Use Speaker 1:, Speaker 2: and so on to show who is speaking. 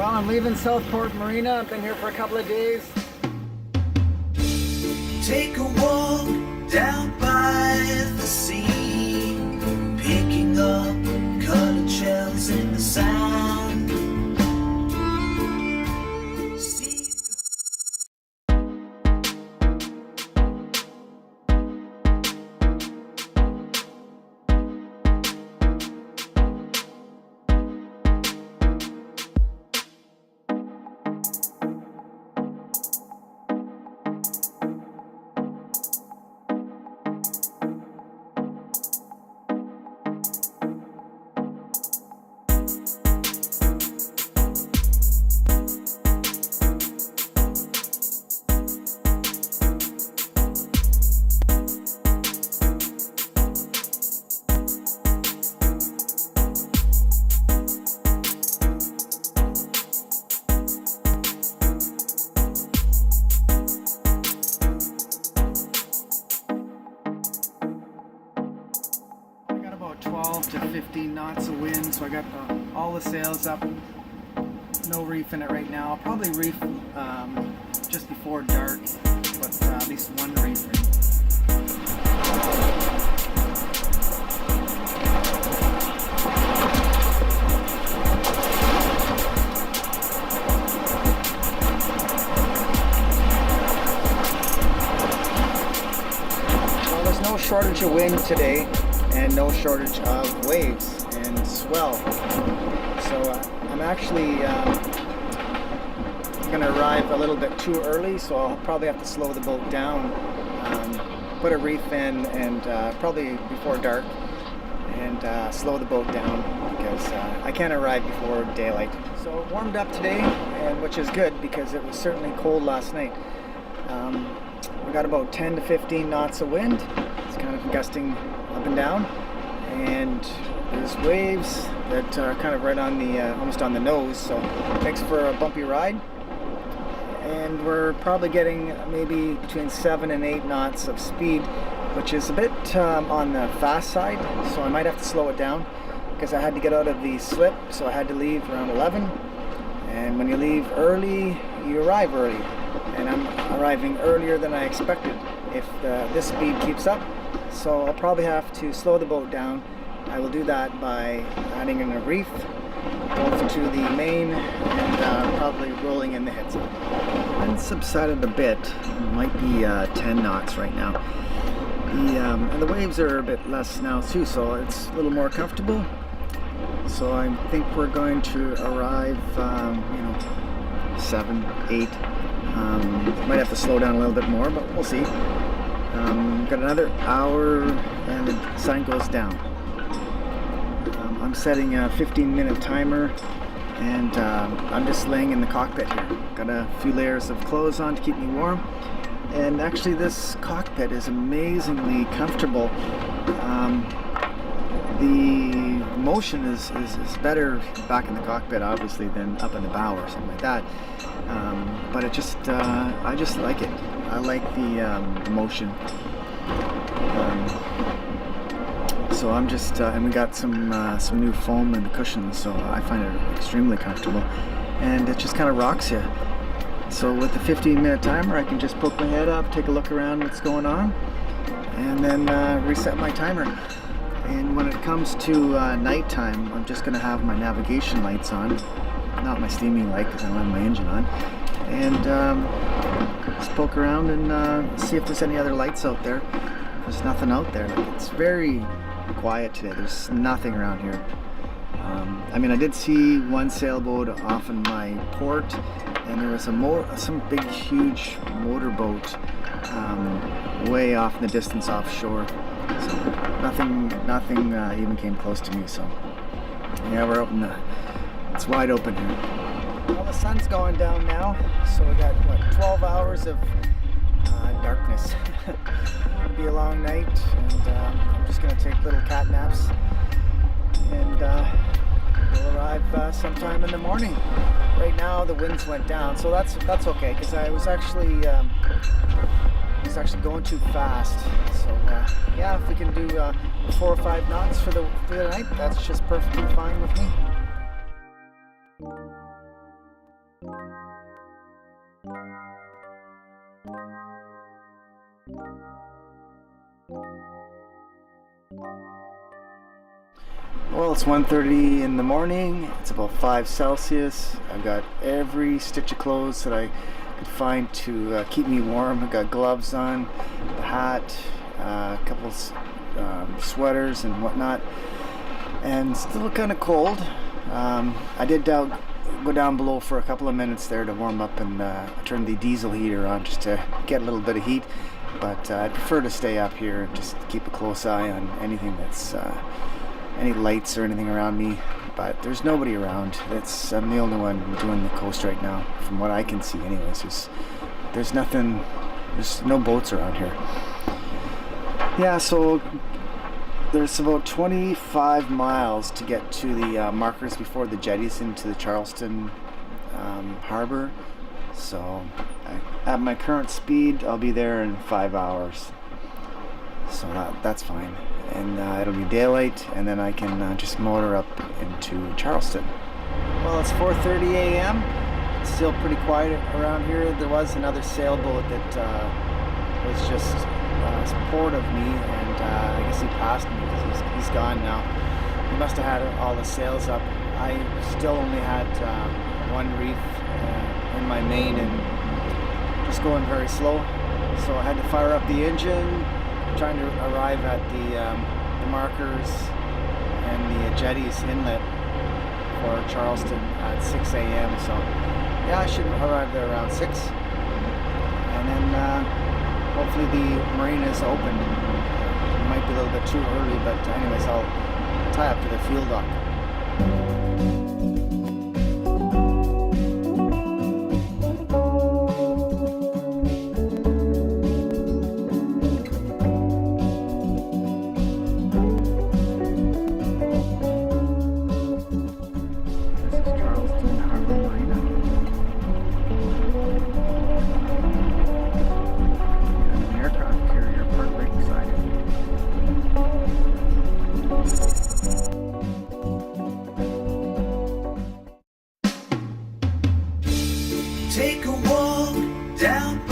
Speaker 1: Well, I'm leaving Southport Marina. I've been here for a couple of days.
Speaker 2: Take a walk down by the sea, picking up colored shells in the sand.
Speaker 1: I got about 12 to 15 knots of wind, so I got all the sails up. No reef in it right now. I'll probably reef just before dark, but at least one reef in. Well, there's no shortage of wind today, and no shortage of waves and swell. So I'm actually going to arrive a little bit too early, so I'll probably have to slow the boat down, put a reef in, and probably before dark, and slow the boat down because I can't arrive before daylight. So it warmed up today, and which is good because it was certainly cold last night. We got about 10 to 15 knots of wind. It's kind of gusting up and down, and there's waves that are kind of right on the almost on the nose, so it makes for a bumpy ride. And we're probably getting maybe between 7 and 8 knots of speed, which is a bit on the fast side, so I might have to slow it down because I had to get out of the slip, so I had to leave around 11. And when you leave early, you arrive early, and I'm arriving earlier than I expected if this speed keeps up. So I'll probably have to slow the boat down. I will do that by adding in a reef, both to the main and probably rolling in the headsail. The wind subsided a bit. It might be 10 knots right now. And the waves are a bit less now too, so it's a little more comfortable. So I think we're going to arrive, 7, 8. Might have to slow down a little bit more, but we'll see. Got another hour and the sun goes down. I'm setting a 15-minute timer, and I'm just laying in the cockpit here. Got a few layers of clothes on to keep me warm, and actually this cockpit is amazingly comfortable. The motion is better back in the cockpit obviously than up in the bow or something like that, but it just I just like it. I like the motion. So I'm just, and we got some new foam in the cushions, so I find it extremely comfortable, and it just kind of rocks you. So with the 15-minute timer, I can just poke my head up, take a look around what's going on, and then reset my timer. And when it comes to nighttime, I'm just going to have my navigation lights on, not my steaming light because I don't have my engine on, and just poke around and see if there's any other lights out there. There's nothing out there. Like, it's very quiet today. There's nothing around here. I mean, I did see one sailboat off in my port, and there was some big, huge motorboat way off in the distance offshore. So nothing even came close to me. So yeah, we're open. It's wide open here. Well, the sun's going down now, so we got what, 12 hours of darkness. It'll be a long night, and I'm just going to take little cat naps, and we'll arrive sometime in the morning. Right now the winds went down, so that's okay, because I was actually going too fast. So yeah, if we can do 4 or 5 knots for the night, that's just perfectly fine with me. Well, it's 1:30 in the morning. It's about 5 Celsius. I've got every stitch of clothes that I could find to keep me warm. I've got gloves on, the hat, a couple sweaters and whatnot, and still kind of cold. I did go down below for a couple of minutes there to warm up and turn the diesel heater on just to get a little bit of heat, but I prefer to stay up here and just keep a close eye on anything that's any lights or anything around me, but there's nobody around. I'm the only one doing the coast right now, from what I can see anyways. There's nothing, there's no boats around here. Yeah, so there's about 25 miles to get to the markers before the jetties into the Charleston harbor. So at my current speed, I'll be there in 5 hours. So that's fine. And it'll be daylight, and then I can just motor up into Charleston. Well, it's 4:30 a.m. It's still pretty quiet around here. There was another sailboat that was just port of me, and I guess he passed me because he's gone now. He must have had all the sails up. I still only had one reef in my main and just going very slow. So I had to fire up the engine, trying to arrive at the markers and the jetties inlet for Charleston at 6 a.m. So yeah, I should arrive there around 6, and then hopefully the marina is open. It might be a little bit too early, but anyways, I'll tie up to the fuel dock.
Speaker 2: Take a walk down